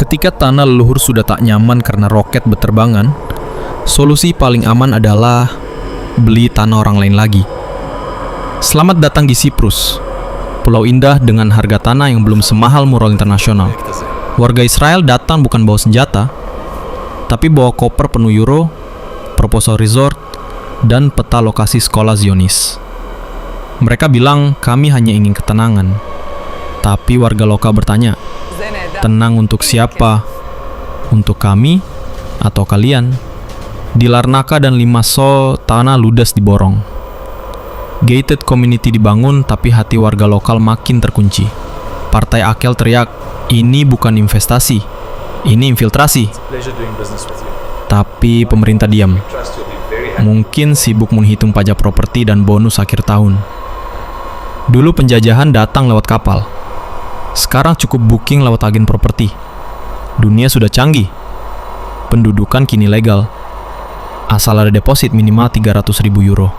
Ketika tanah leluhur sudah tak nyaman karena roket berterbangan, solusi paling aman adalah beli tanah orang lain lagi. Selamat datang di Siprus, pulau indah dengan harga tanah yang belum semahal mural internasional. Warga Israel datang bukan bawa senjata, tapi bawa koper penuh euro, proposal resort, dan peta lokasi sekolah Zionis. Mereka bilang kami hanya ingin ketenangan, tapi warga lokal bertanya, tenang untuk siapa? Untuk kami atau kalian? Di Larnaca dan Limassol, tanah ludes diborong. Gated community dibangun, tapi hati warga lokal makin terkunci. Partai Akel teriak, ini bukan investasi, ini infiltrasi. Tapi pemerintah diam. Mungkin sibuk menghitung pajak properti dan bonus akhir tahun. Dulu penjajahan datang lewat kapal. Sekarang cukup booking lewat agen properti. Dunia sudah canggih. Pendudukan kini legal. Asal ada deposit minimal 300.000 euro.